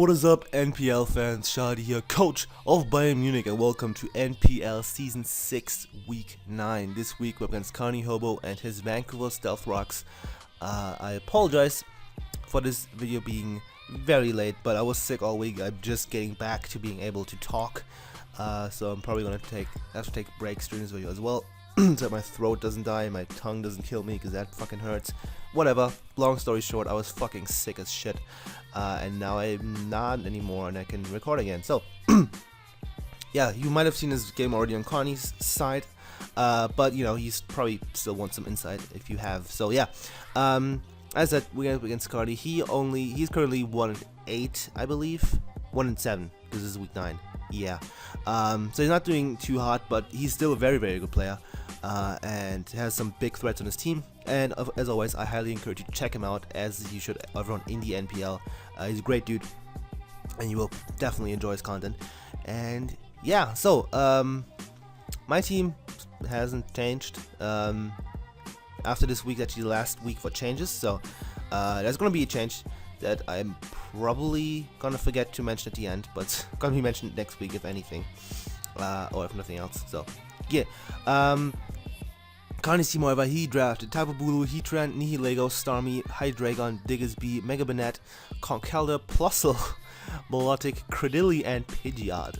what is up, NPL fans? Shoutout here, coach of Bayern Mewnich, and welcome to NPL Season 6, Week 9. This week we're against Carnie Hobo and his Vancouver Stealth Rocks. I apologize for this video being very late, but I was sick all week. I'm just getting back to being able to talk, so I'm probably going to have to take breaks during this video as well, so that my throat doesn't die, my tongue doesn't kill me, because that fucking hurts. Whatever, long story short, I was fucking sick as shit, and now I'm not anymore, and I can record again. So, yeah, you might have seen this game already on Carnie's side, but, you know, he's probably still wants some insight if you have. So, yeah, as I said, we're up against Carnie. He's currently 1-8, I believe, 1-7, because this is week 9. Yeah, so he's not doing too hot, but he's still a very, very good player, and has some big threats on his team. And as always, I highly encourage you to check him out, as you should everyone in the NPL. He's a great dude, and you will definitely enjoy his content. And yeah, so my team hasn't changed. After this week, actually the last week for changes, so there's gonna be a change that I'm probably gonna forget to mention at the end, but it's gonna be mentioned next week if anything, or if nothing else. So yeah, Carnie's team, however, he drafted Tababulu, Heatran, Nihilego, Starmie, Hydreigon, Diggersby, Megabonet, Conkeldurr, Plusle, Melodic, Credilli, and Pidgeot.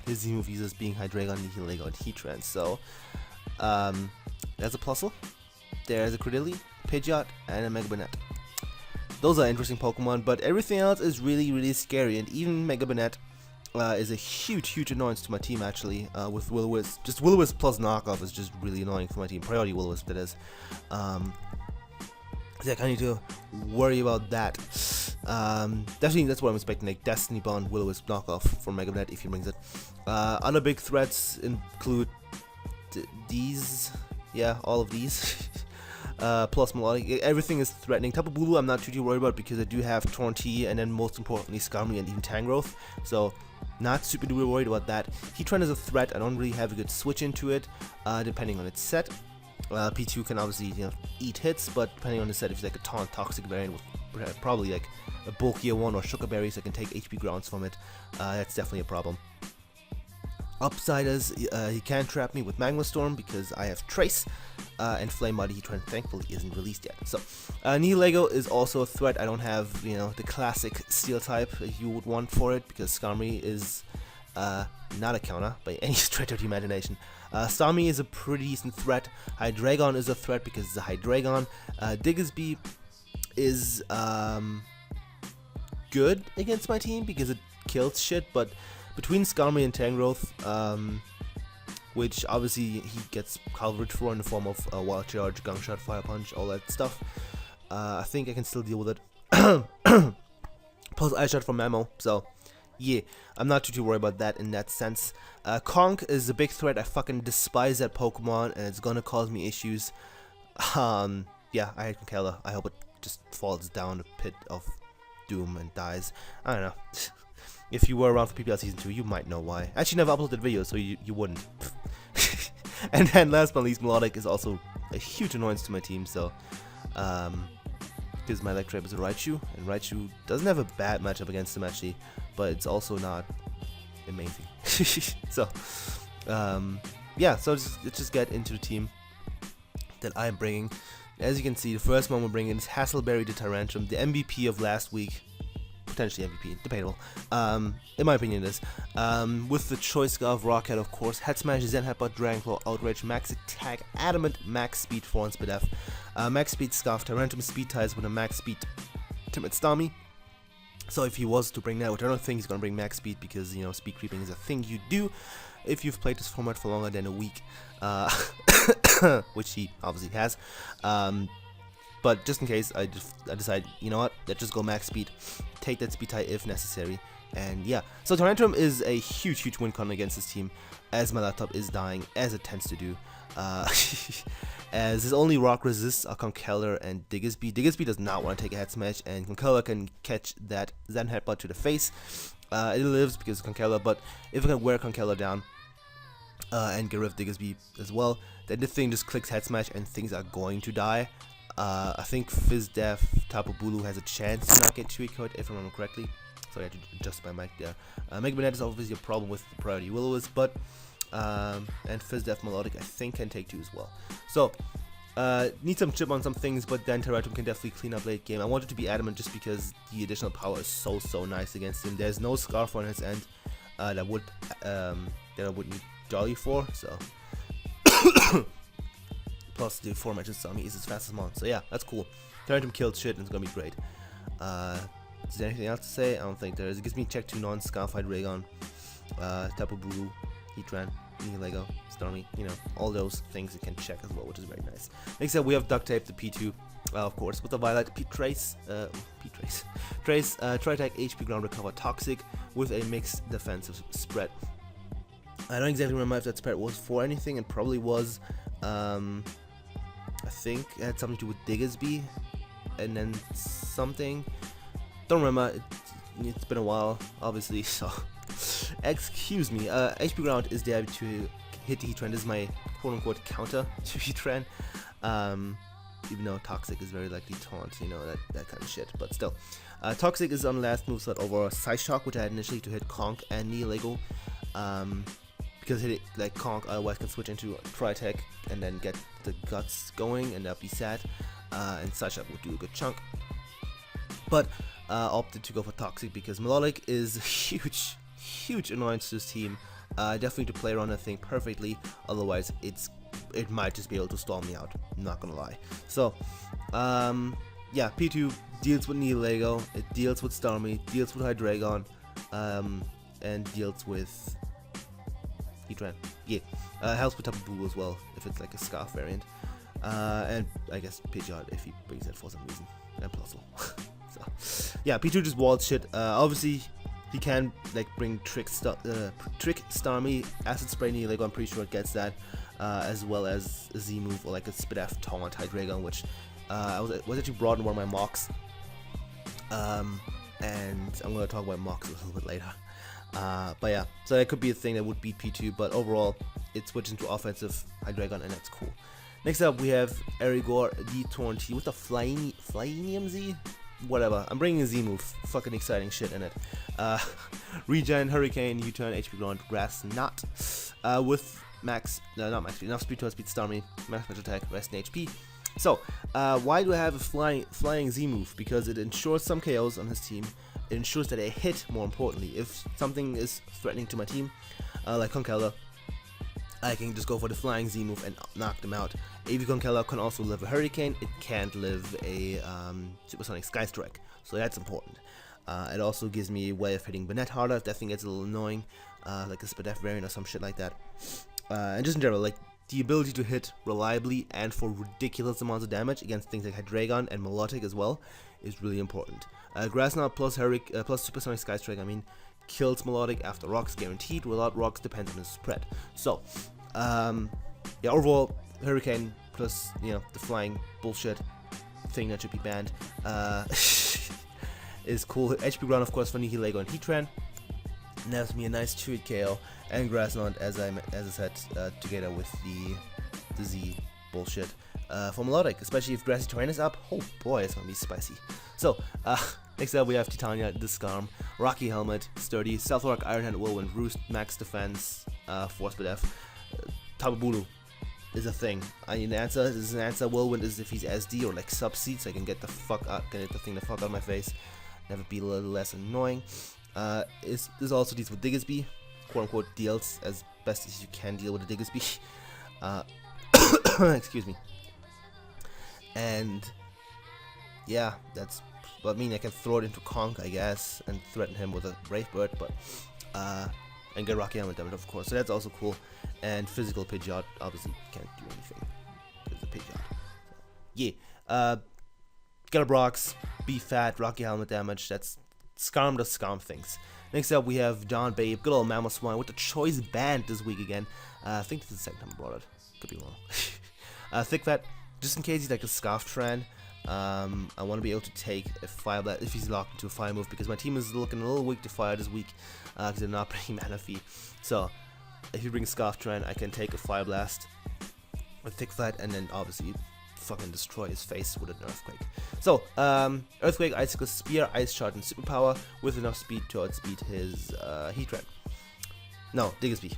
His team of users being Hydreigon, Nihilego, and Heatran. So there's a Plusle, there's a Credilli, Pidgeot, and a Megabonet. Those are interesting Pokemon, but everything else is really, really scary, and even Megabonet is a huge annoyance to my team, actually, with Will-O-Wisp. Just Will-O-Wisp plus knockoff is just really annoying for my team. Priority Will-O-Wisp, that is. So I kind of need to worry about that. Definitely, that's what I'm expecting, like Destiny Bond, Will-O-Wisp knockoff from Megabonet if he brings it. Other big threats include these, yeah, all of these. Plus Melodic, everything is threatening. Tapu Bulu I'm not too worried about, because I do have Torrenti, and then most importantly Skarmory and even Tangrowth, so not super duper worried about that. Heatran is a threat. I don't really have a good switch into it, depending on its set. P2 can obviously, you know, eat hits, but depending on the set, if it's like a Taunt Toxic variant with probably like a bulkier one or Sugar Berries, I can take HP grounds from it. That's definitely a problem. Upside is he can't trap me with Magma Storm because I have Trace, and Flame Body Heatran thankfully isn't released yet. So Nihilego is also a threat. I don't have, you know, the classic Steel type that you would want for it, because Skarmory is not a counter by any stretch of the imagination. Starmie is a pretty decent threat. Hydreigon is a threat because it's a Hydreigon. Diggersby is good against my team because it kills shit, but between Skarmory and Tangrowth, which obviously he gets coverage for in the form of Wild Charge, Gunk Shot, Fire Punch, all that stuff, I think I can still deal with it. Plus Ice Shot from Memo, so yeah, I'm not too worried about that in that sense. Conk is a big threat. I fucking despise that Pokemon, and it's gonna cause me issues. Yeah, I hate Conkeldurr. I hope it just falls down the pit of doom and dies. I don't know. If you were around for PPL Season 2, you might know why. I actually never uploaded videos, so you wouldn't. And then last but not least, Melodic is also a huge annoyance to my team, so because my Electrike is a Raichu, and Raichu doesn't have a bad matchup against him actually, but it's also not amazing. So yeah, so let's just get into the team that I'm bringing. As you can see, the first one we're bringing is Hasselberry the Tyrantrum, the MVP of last week. Potentially MVP, debatable. In my opinion, it is. With the Choice Scarf, Rockhead, of course, Head Smash, Zen Headbutt, Dragon Claw, Outrage, Max Attack, Adamant, Max Speed, 4 on Speed F, Max Speed Scarf, Tyrantrum Speed ties with a Max Speed Timid Starmie. So if he was to bring that, which I don't think he's gonna bring Max Speed, because, you know, speed creeping is a thing you do if you've played this format for longer than a week, which he obviously has. But just in case, I decide, you know what, let's just go max speed, take that speed tie if necessary, and yeah. So Tyrantrum is a huge win con against this team, as my laptop is dying, as it tends to do. As his only rock resists are Conkeldurr and Diggersby. Diggersby does not want to take a head smash, and Conkeldurr can catch that Zen Headbutt to the face. It lives because of Conkeldurr, but if I can wear Conkeldurr down and get rid of Diggersby as well, then the thing just clicks head smash and things are going to die. I think Fizdef Tapu Bulu has a chance to not get Chewy Coat, if I remember correctly. Sorry, I had to adjust my mic there. Megalovania is obviously a problem with the priority Will-O-Wisp, but and Fizz-Def Melodic I think can take 2 as well. So need some chip on some things, but then Tyrannizing can definitely clean up late game. I wanted to be adamant just because the additional power is so nice against him. There's no Scarf on his end that I would need Jolly for, so plus the 4-mentioned Sami is his fastest mon, so yeah, that's cool. Tyrannizing killed shit and it's gonna be great. Is there anything else to say? I don't think there is. It gives me check 2 non Scarf Hydreigon, Tapu Bulu, Heatran, Lego, Stormy, you know, all those things it can check as well, which is very nice. Next up, we have Duct Tape, the P2, of course, with the Violet Trace, Tri-Attack, HP Ground Recover, Toxic, with a mixed defensive spread. I don't exactly remember if that spread was for anything, it probably was, I think it had something to do with Diggersby, and then something, don't remember, it's been a while, obviously, so... Excuse me, HP Ground is there to hit the Heatran. This is my quote-unquote counter to Heatran, even though Toxic is very likely taunt, you know, that kind of shit, but still. Toxic is on last moveset over Side Shock, which I had initially to hit Conk and Nihilego, because hit it like Conk, otherwise can switch into Tri-Attack and then get the guts going, and that'd be sad, and Side Shock would do a good chunk. But opted to go for Toxic because Melodic is huge annoyance to this team. Definitely to play around that thing perfectly, otherwise it might just be able to storm me out, I'm not gonna lie. So yeah, P2 deals with Nihilego, it deals with Starmie, deals with Hydreigon, and deals with Heatran. Yeah, helps with Tapu Bulu as well if it's like a Scarf variant, and I guess Pidgeot if he brings it for some reason, and Plusle. So yeah, P2 just walls shit. Obviously he can like bring Trick Starmie, Acid Spray Nihilego, I'm pretty sure it gets that, as well as a Z move or like a Spidef Taunt Hydreigon, which was actually brought in one of my mocks, and I'm going to talk about mocks a little bit later. But yeah, so that could be a thing that would beat P2, but overall it switches into offensive Hydreigon, and that's cool. Next up we have Erigor the Tornti with the Flyinium Z? Whatever, I'm bringing a Z move, fucking exciting shit in it. Regen, Hurricane, U-turn, HP Ground, Grass Knot, with not max speed, enough speed to outspeed Starmie, max special attack, rest in HP. So, why do I have a flying Z move? Because it ensures some KOs on his team, it ensures that I hit, more importantly. If something is threatening to my team, like Conkeldurr, I can just go for the flying Z move and knock them out. AV Conkeldurr can also live a Hurricane, it can't live a Supersonic Sky Strike, so that's important. It also gives me a way of hitting Banette harder if that thing gets a little annoying, like a Spidef variant or some shit like that. And just in general, like, the ability to hit reliably and for ridiculous amounts of damage against things like Hydreigon and Melodic as well is really important. Grass Knot plus Supersonic Sky Strike, I mean, kills Melodic after rocks guaranteed, without rocks depends on the spread. So, yeah, overall, Hurricane plus, you know, the flying bullshit thing that should be banned, is cool. HP Ground, of course, for Nihilego and Heatran. And that's me a nice 2-hit KO, and Grass Knot, as I said, together with the Z bullshit for Melodic, especially if Grassy Terrain is up. Oh boy, it's gonna be spicy. So, next up we have Titania, the Scarm, Rocky Helmet, Sturdy, Stealth Rock, Iron Hand, Whirlwind, Roost, Max Defense, Force Spidef, Tapu Bulu is a thing. I need an answer. This is an answer. Whirlwind is if he's SD or like sub-seed, so I can get the fuck out, get the thing the fuck out of my face. Never be a little less annoying. This also deals with Diggersby, quote unquote deals as best as you can deal with a Diggersby. Excuse me. And yeah, that's. But I mean, I can throw it into Conk, I guess, and threaten him with a Brave Bird, but and get Rocky Helmet damage, of course. So that's also cool. And physical Pidgeot obviously can't do anything because the Pidgeot. So, yeah. Get a Brox, be fat, Rocky Helmet damage. That's Scarm does Scarm things. Next up we have John Babe, good old Mamoswine with the choice band this week again. I think this is the second time I brought it. Could be wrong. Thick Fat, just in case he's like a Scarf Tran. I want to be able to take a Fire Blast if he's locked into a Fire move, because my team is looking a little weak to Fire this week because they're not bringing Mana Fee. So if you bring Scarf Tran, I can take a Fire Blast with Thick Fat and then obviously fucking destroy his face with an Earthquake. So, Earthquake, Icicle Spear, Ice Shard, and Superpower with enough speed to outspeed his Heatran. No, Diggersby.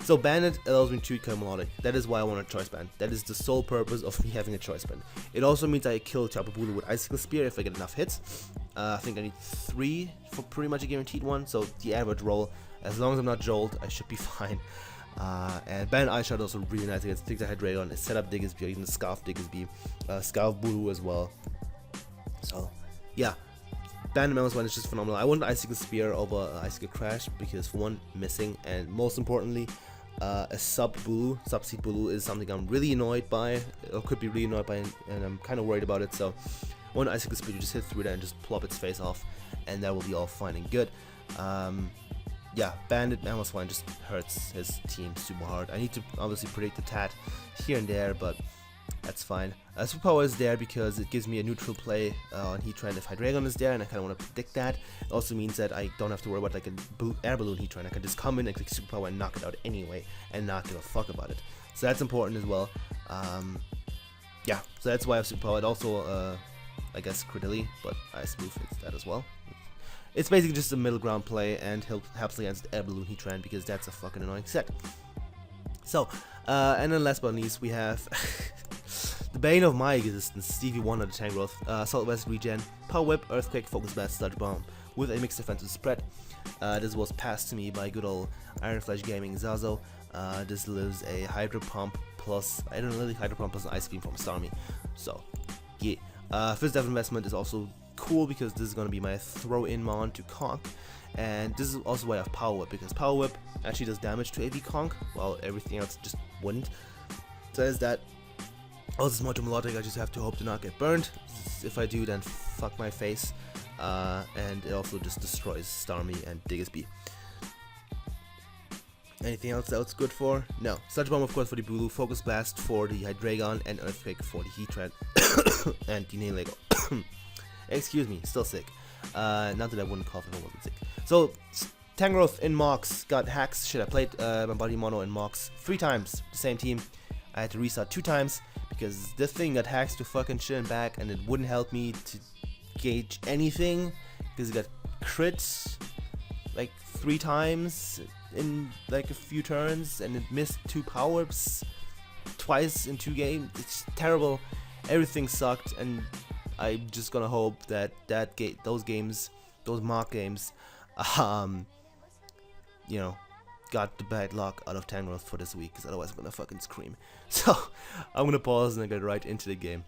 So Bandit allows me to kill Melodic. That is why I want a choice band. That is the sole purpose of me having a choice band. It also means I kill Tapu Bulu with Icicle Spear if I get enough hits. I think I need 3 for pretty much a guaranteed one. So the average roll, as long as I'm not Jolt, I should be fine. And Bandit Ice Shot also really nice against Hydreigon. It set up Diggersby, or even Scarf Diggersby, Scarf Bulu as well. So yeah. Bandit -1 is just phenomenal. I want Icicle Spear over Icicle Crash because, for one, missing, and most importantly, a Sub-Seed Bulu is something I'm really annoyed by, or could be really annoyed by, and I'm kind of worried about it. So, one Icicle Spear, you just hit through that and just plop its face off, and that will be all fine and good. Yeah, Bandit -1 just hurts his team super hard. I need to obviously predict the Tat here and there, but that's fine. Superpower is there because it gives me a neutral play on Heatran if Hydreigon is there, and I kind of want to predict that. It also means that I don't have to worry about like an air balloon Heatran. I can just come in and click Superpower and knock it out anyway, and not give a fuck about it. So that's important as well. Yeah, so that's why I have Superpower. It also, I guess, Credilli, but Ice Move hits that as well. It's basically just a middle ground play, and helps against air balloon Heatran because that's a fucking annoying set. So, and then last but not least, we have the bane of my existence, Stevie Wonder, the Tangrowth, Southwest Regen, Power Whip, Earthquake, Focus Blast, Sludge Bomb, with a mixed defensive spread. This was passed to me by good old Iron Flash Gaming Zazo. This lives a Hydro Pump plus, I don't know, really Hydro Pump plus an Ice Beam from Starmie. So, yeah. First Dev Investment is also cool because this is going to be my throw-in mon to Conk. And this is also why I have Power Whip, because Power Whip actually does damage to AV Conk, while everything else just wouldn't. So there's that. Also, it's Moto Melodic, I just have to hope to not get burned. If I do, then fuck my face. And it also just destroys Starmie and Diggersby. Anything else that it's good for? No. Sludge Bomb, of course, for the Bulu, Focus Blast for the Hydreigon, and Earthquake for the Heatran and the Nihilego. Excuse me, still sick. Not that I wouldn't cough if I wasn't sick. So, Tangrowth in Mox got hacks. Shit, I played my Body Mono in Mox 3 times, the same team. I had to restart 2 times because this thing got hacks to fucking shit and back, and it wouldn't help me to gauge anything because it got crits like 3 times in like a few turns, and it missed 2 power-ups twice in 2 games. It's terrible. Everything sucked, and I'm just gonna hope that those mock games, you know, got the bad luck out of Tangrowth for this week, because otherwise I'm gonna fucking scream. So I'm gonna pause and get right into the game.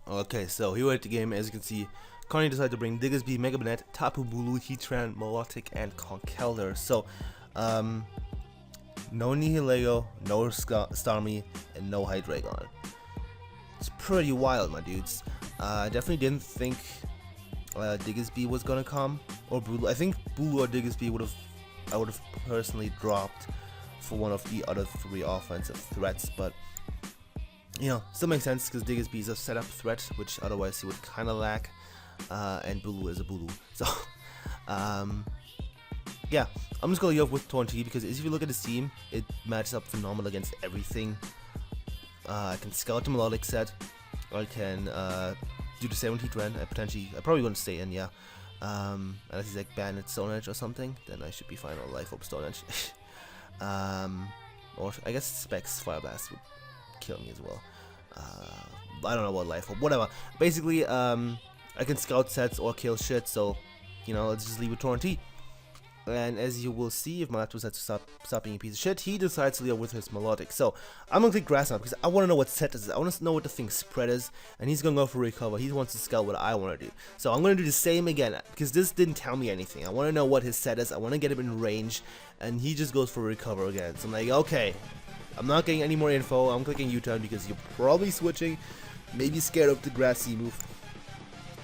Okay, so here we're at the game. As you can see, Carnie decided to bring Diggersby, Megalovania, Tapu Bulu, Heatran, Melodic, and Conkeldurr. So, no Nihilego, no Starmie, and no Hydreigon. It's pretty wild, my dudes. I definitely didn't think Diggersby was gonna come, or Bulu. I think Bulu or Diggersby I would have personally dropped for one of the other 3 offensive threats, but you know, still makes sense because Diggersby is a setup threat, which otherwise he would kind of lack, and Bulu is a Bulu. So, yeah, I'm just gonna go with Torrentee because if you look at this team, it matches up phenomenal against everything. I can scout the Melodic set, I can do the same with Heatran. I probably wouldn't stay in, yeah. Unless he's like Bandit Stone Edge or something, then I should be fine, or Life Orb Stone Edge. Or I guess Specs Fire Blast would kill me as well. I don't know about Life Orb, whatever. Basically, I can scout sets or kill shit, so, you know, let's just leave it Torrentee. And as you will see, if my laptop decides to stop being a piece of shit, he decides to deal with his Melodic. So, I'm gonna click Grass now because I wanna know what set this is. I wanna know what the thing's spread is, and he's gonna go for Recover. He wants to scout what I wanna do. So, I'm gonna do the same again because this didn't tell me anything. I wanna know what his set is, I wanna get him in range, and he just goes for Recover again. So, I'm like, okay, I'm not getting any more info. I'm clicking U-turn because you're probably switching, maybe scared of the Grassy move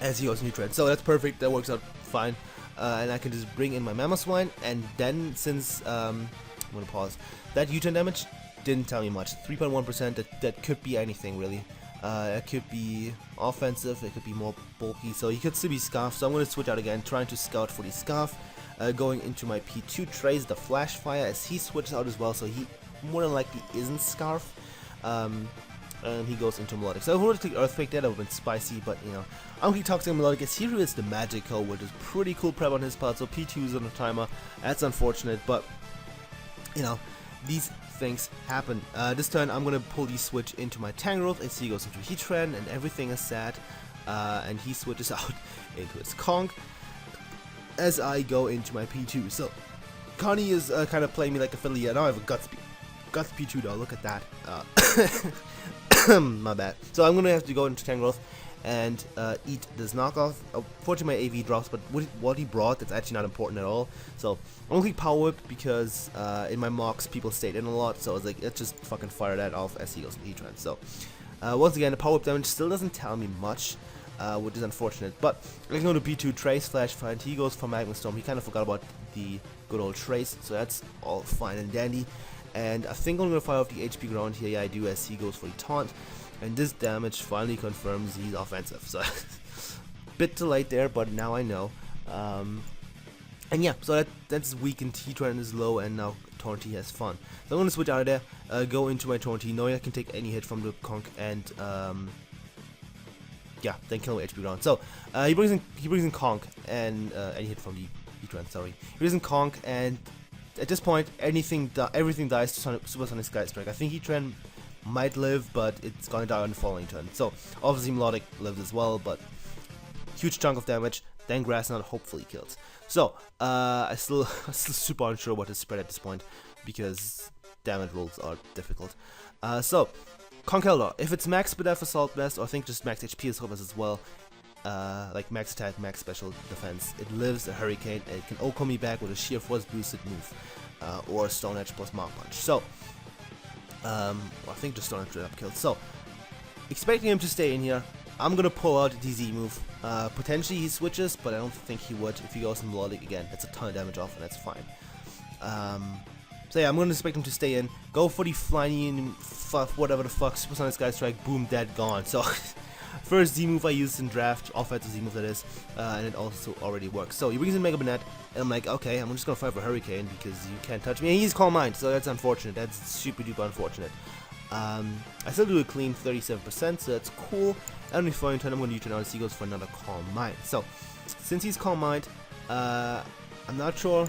as he goes new trend. So, that's perfect, that works out fine. And I can just bring in my Mamoswine, and then since, I'm gonna pause, that U-turn damage didn't tell me much, 3.1%, that could be anything really. It could be offensive, it could be more bulky, so he could still be Scarf, so I'm gonna switch out again, trying to scout for the Scarf, going into my P2 trays, the Flash Fire, as he switches out as well, so he more than likely isn't Scarf. and he goes into Melodic. So if I would have clicked Earthquake, that would have been spicy, but you know, I'm going to Toxic and Melodic as he is the Magical, which is pretty cool prep on his part, so P2 is on the timer. That's unfortunate, but you know, these things happen. This turn I'm going to pull the switch into my Tangrowth as he goes into Heatran, and everything is sad, and he switches out into his Conk as I go into my P2. So Carnie is kind of playing me like a fiddle. Yeah, now I have a Guts P2 though, look at that. My bad. So I'm going to have to go into Tangrowth and eat this knockoff. Unfortunately my AV drops, but what he brought, that's actually not important at all. So I'm going to click Power Whip because in my mocks people stayed in a lot, so I was like, let's just fucking fire that off as he goes to Heatran. So once again, the Power Whip damage still doesn't tell me much, which is unfortunate, but I can go to B2, Trace, Flash, Find, he goes for Magma Storm. He kind of forgot about the good old Trace, so that's all fine and dandy. And I think I'm going to fire off the HP ground here, yeah I do, as he goes for the Taunt. And this damage finally confirms he's offensive, so bit too late there, but now I know. And yeah, so that's weakened. Heatran is low, and now Torrentee has fun. So I'm going to switch out of there, go into my Torrentee, knowing I can take any hit from the Conk, and yeah, then kill my HP ground. So he brings in Conk, and any hit from the Heatran, sorry. He brings in Conk, and at this point, everything dies to Supersonic Sky Strike. I think Heatran might live, but it's gonna die on the following turn. So obviously Melodic lives as well, but huge chunk of damage. Then Grass Knot hopefully kills. So I'm still super unsure what to spread at this point because damage rolls are difficult. So Conkeldurr, if it's max Spadef Assault Vest, or I think just max HP Assault Vest as well, like max attack, max special defense, it lives a Hurricane, and it can Oko me back with a Sheer Force boosted move, or Stone Edge plus Mach Punch. So I think just Stone Edge straight up killed. So expecting him to stay in here, I'm gonna pull out the Z move. Potentially he switches, but I don't think he would. If he goes in Melodic again, that's a ton of damage off, and that's fine. So yeah, I'm gonna expect him to stay in, go for the flying, whatever the fuck, Supersonic Sky Strike, boom, dead, gone. So first Z move I used in draft, offensive Z move that is, and it also already works. So he brings in Mega Banette, and I'm like, okay, I'm just gonna fight for Hurricane because you can't touch me. And he's Calm Mind, so that's unfortunate. That's super duper unfortunate. I still do a clean 37%, so that's cool. And the following turn I'm gonna U-turn out as he goes for another Calm Mind. So since he's Calm Mind, I'm not sure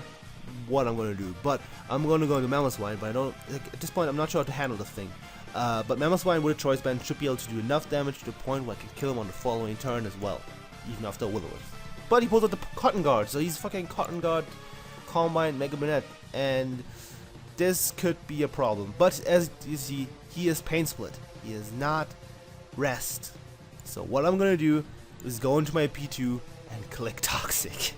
what I'm gonna do, but I'm gonna go into Mamoswine, but I don't, like, at this point I'm not sure how to handle the thing. But Mamoswine with a Choice Band should be able to do enough damage to the point where I can kill him on the following turn as well, even after Will-O-Wisp. But he pulls out the Cotton Guard, so he's fucking Cotton Guard, Calm Mind, Mega Banette, and this could be a problem. But as you see, he is Pain Split. He is not Rest. So what I'm gonna do is go into my P2 and click Toxic.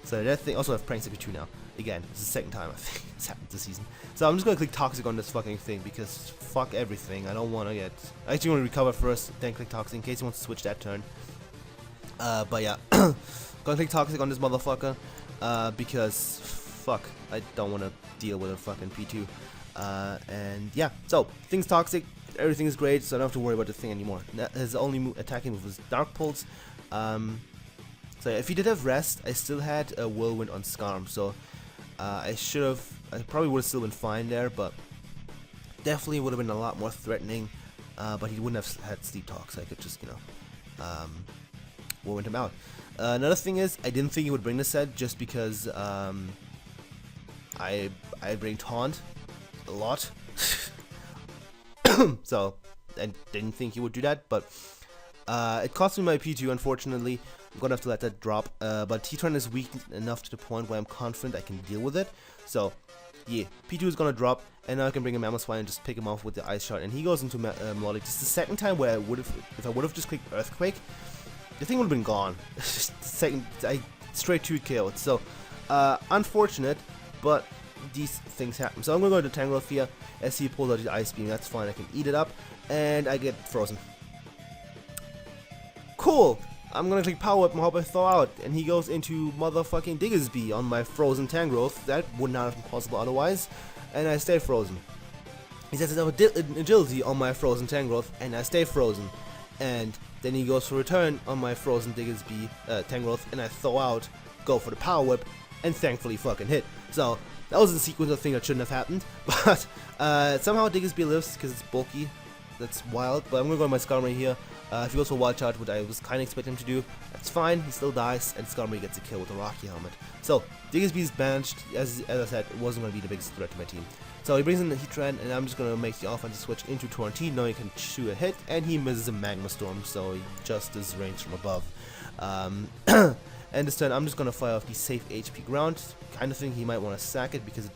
So that thing, also I have Pranks at P2 now. Again, it's the second time I think it's happened this season. So I'm just gonna click Toxic on this fucking thing because fuck everything. I don't wanna get, I actually wanna recover first, then click Toxic in case he wants to switch that turn. But yeah, gonna click Toxic on this motherfucker, because fuck, I don't wanna deal with a fucking P2. And yeah, so thing's Toxic, everything is great, so I don't have to worry about the thing anymore. His only attacking move was Dark Pulse. So yeah, if he did have Rest, I still had a Whirlwind on Scarm, so I probably would have still been fine there, but definitely would have been a lot more threatening, but he wouldn't have had Sleep Talk, so I could just, you know, Whirlwind him out. Another thing is, I didn't think he would bring this set just because I bring Taunt a lot. So I didn't think he would do that, but it cost me my P2, unfortunately. I'm gonna have to let that drop, but Heatran is weak enough to the point where I'm confident I can deal with it. So yeah, P2 is gonna drop, and now I can bring a Mamoswine and just pick him off with the Ice Shot, and he goes into Melodic. This is the second time where if I would have just clicked Earthquake, the thing would have been gone. Second, I straight 2 KO'd. So unfortunate, but these things happen. So I'm gonna go to Tangrowth here as he pulls out the Ice Beam. That's fine, I can eat it up, and I get frozen. Cool! I'm gonna click Power Up and hope I thaw out, and he goes into motherfucking Diggersby on my frozen Tangrowth. That would not have been possible otherwise, and I stay frozen. He sets up Agility on my frozen Tangrowth, and I stay frozen. And then he goes for Return on my frozen Diggersby Tangrowth, and I thaw out, go for the Power Whip, and thankfully fucking hit. So that was a sequence of things that shouldn't have happened, but somehow Diggersby lives because it's bulky. That's wild, but I'm gonna go to my Skarmory here. If he goes for Wild Charge, what I was kind of expecting him to do, that's fine. He still dies, and Skarmory gets a kill with a Rocky Helmet. So Diggersby is banished. As I said, it wasn't gonna be the biggest threat to my team. So he brings in the Heatran, and I'm just gonna make the offensive switch into Torrentine, knowing he can shoot a hit, and he misses a Magma Storm, so he just does range from above. And this turn, I'm just gonna fire off the safe HP ground. Kind of think he might want to sack it because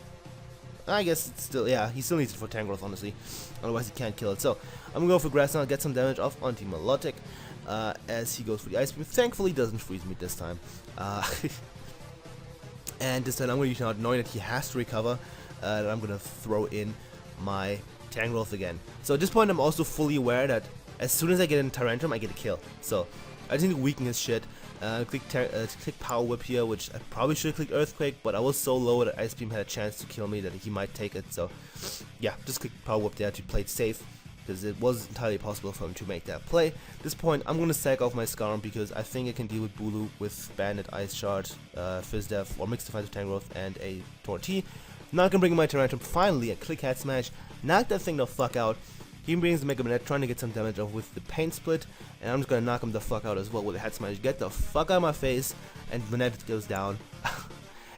I guess it's still, yeah, he still needs it for Tangrowth, honestly. Otherwise, he can't kill it. So I'm gonna go for Grass now, get some damage off onto Milotic as he goes for the Ice Beam. Thankfully, doesn't freeze me this time. And this time, I'm gonna use out, knowing that he has to recover. And I'm gonna throw in my Tangrowth again. So at this point, I'm also fully aware that as soon as I get in Tyrantrum, I get a kill. So I just need to weaken his shit. Click Power Whip here, which I probably should have clicked Earthquake, but I was so low that Ice Beam had a chance to kill me that he might take it. So yeah, just click Power Whip there to play it safe, because it was entirely possible for him to make that play. At this point, I'm going to sack off my Skarm because I think I can deal with Bulu with Bandit, Ice Shard, Fizz Def, or Mixed Defensive Tangrowth, and a Torti. Now I can bring in my Tyrantrum finally, a Click Hat Smash, knock that thing the fuck out. He brings the Megalovania, trying to get some damage off with the Pain Split, and I'm just gonna knock him the fuck out as well with the Hat Smash. Get the fuck out of my face, and Vanette goes down.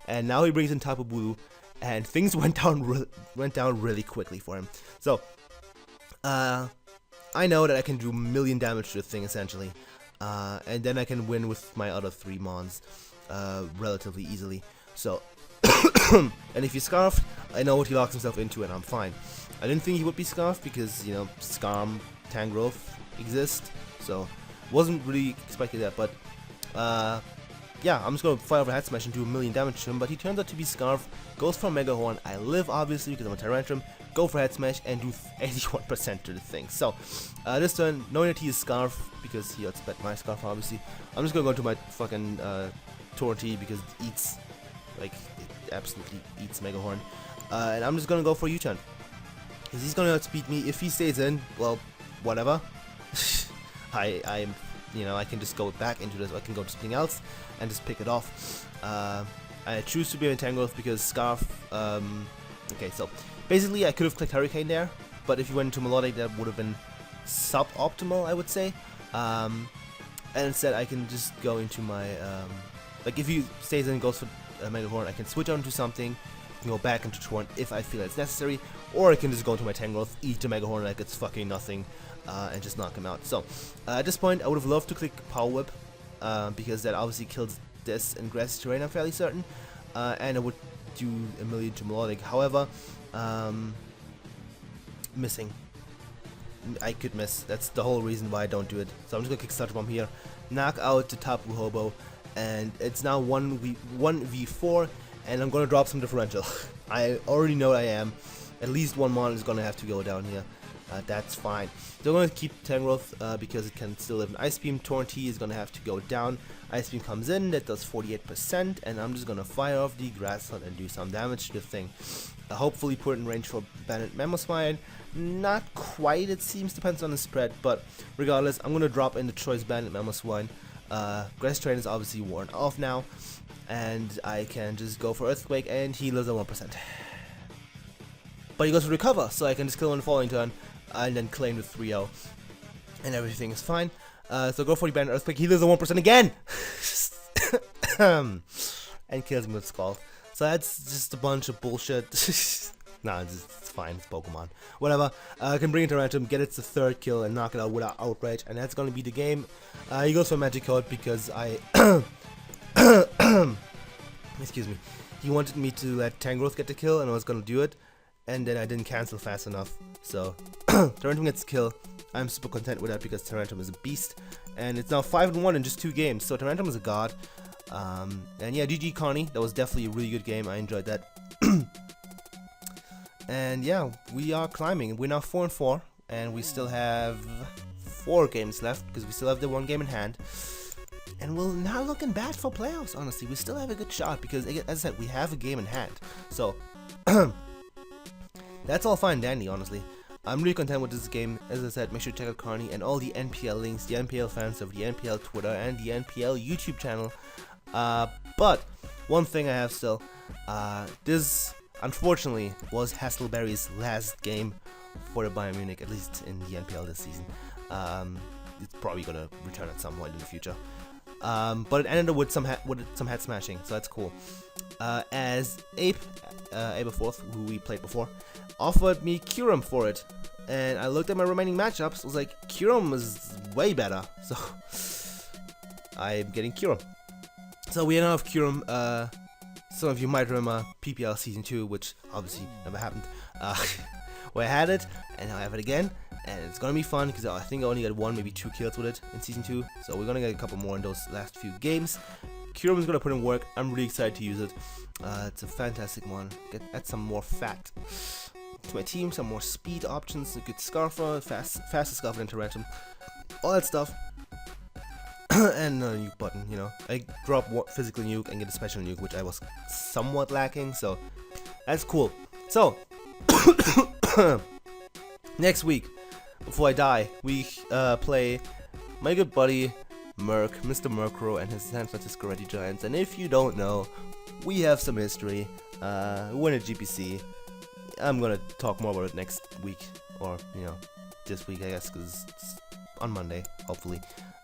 And now he brings in Tapu Bulu, and things went down really quickly for him. So, I know that I can do a million damage to the thing essentially, and then I can win with my other 3 Mons relatively easily. So, and if he's Scarfed, I know what he locks himself into, and I'm fine. I didn't think he would be Scarfed because, you know, Skarm, Tangrowth exist, so wasn't really expecting that, but yeah, I'm just going to fire over Hat Smash and do a million damage to him, but he turns out to be Scarf, goes for Mega Horn. I live, obviously, because I'm a Tyrantrum, go for Hat Smash, and do 81% to the thing. So, this turn, knowing that he is Scarf, because he outspent my Scarf, obviously, I'm just going to go to my fucking Torty, because it eats, like, it absolutely eats Mega Horn, and I'm just going to go for U-turn. Because he's going to outspeed me. If he stays in, well, whatever. I'm, you know, I can just go back into this. I can go to something else and just pick it off. I choose to be in Tangrowth because Scarf. Okay, so basically I could have clicked Hurricane there, but if you went into Melodic, that would have been suboptimal, I would say. And instead, I can just go into my like if he stays in and goes for Mega Horn, I can switch on to something. Go back into Torrent if I feel it's necessary, or I can just go into my Tangrowth, eat the Mega Horn like it's fucking nothing, and just knock him out. So, at this point, I would have loved to click Power Whip, because that obviously kills this in grassy terrain, I'm fairly certain, and I would do a million to Melodic. However, missing. I could miss. That's the whole reason why I don't do it. So I'm just gonna kick Starter Bomb here, knock out the Tapu Hobo, and it's now 1v4. And I'm going to drop some differential. I already know I am. At least 1 Mon is going to have to go down here. That's fine. So I'm going to keep Tangrowth because it can still live in Ice Beam. Torrentine is going to have to go down. Ice Beam comes in, that does 48%. And I'm just going to fire off the Grass Hunt and do some damage to the thing. Hopefully put it in range for Bandit Mamoswine. Not quite, it seems. Depends on the spread. But regardless, I'm going to drop in the Choice Bandit Mamoswine. Grass Terrain is obviously worn off now. And I can just go for Earthquake, and he lives at 1%. But he goes for Recover, so I can just kill him on the following turn, and then claim with 3-0. And everything is fine. So go for the Bandit Earthquake, he lives at 1% again! And kills me with Scald. So that's just a bunch of bullshit. Nah, it's fine, it's Pokemon. Whatever. I can bring it around to him, get it to 3rd kill, and knock it out without Outrage, and that's gonna be the game. He goes for Magic Code because I... excuse me. He wanted me to let Tangrowth get the kill, and I was gonna do it, and then I didn't cancel fast enough. So Tyrantrum gets the kill. I'm super content with that because Tyrantrum is a beast, and it's now 5-1 in just 2 games. So Tyrantrum is a god. And yeah, GG Carnie. That was definitely a really good game. I enjoyed that. And yeah, we are climbing. We're now 4-4, and we still have 4 games left because we still have the 1 game in hand. And we're not looking bad for playoffs, honestly. We still have a good shot because, as I said, we have a game in hand. So, that's all fine and dandy, honestly. I'm really content with this game. As I said, make sure to check out Carnie and all the NPL links, the NPL fans of the NPL Twitter and the NPL YouTube channel. But, one thing I have still, this, unfortunately, was Hasselberry's last game for the Bayern Mewnich, at least in the NPL this season. It's probably gonna return at some point in the future. But it ended with some head smashing, so that's cool. As Abe Fourth, who we played before, offered me Kurum for it, and I looked at my remaining matchups. I was like, Kurum is way better, so I'm getting Kurum. So we now have Kurum. Some of you might remember PPL Season 2, which obviously never happened. Where I had it, and now I have it again, and it's gonna be fun because I think I only got 1, maybe 2 kills with it in Season 2, so we're gonna get a couple more in those last few games. Kurum is gonna put in work. I'm really excited to use it. It's a fantastic one. Add some more fat to my team, some more speed options, a good Scarfer, faster Scarfer than Tyrantum, all that stuff. And a nuke button, you know. I drop one physical nuke and get a special nuke, which I was somewhat lacking, so that's cool. So, next week, before I die, we play my good buddy Merc, Mr. Mercro, and his San Francisco Ready Giants. And if you don't know, we have some history. We won a GPC. I'm gonna talk more about it next week, or you know, this week, I guess, because it's on Monday, hopefully.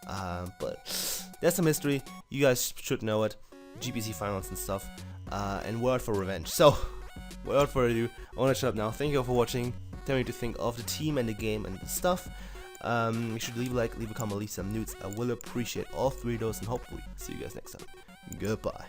But there's some history. You guys should know it. GPC finals and stuff. And we're out for revenge. So, without further ado, I want to shut up now. Thank you all for watching. Tell me what you think of the team and the game and the stuff. Make sure to leave a like, leave a comment, leave some nudes. I will appreciate all 3 of those, and hopefully see you guys next time. Goodbye.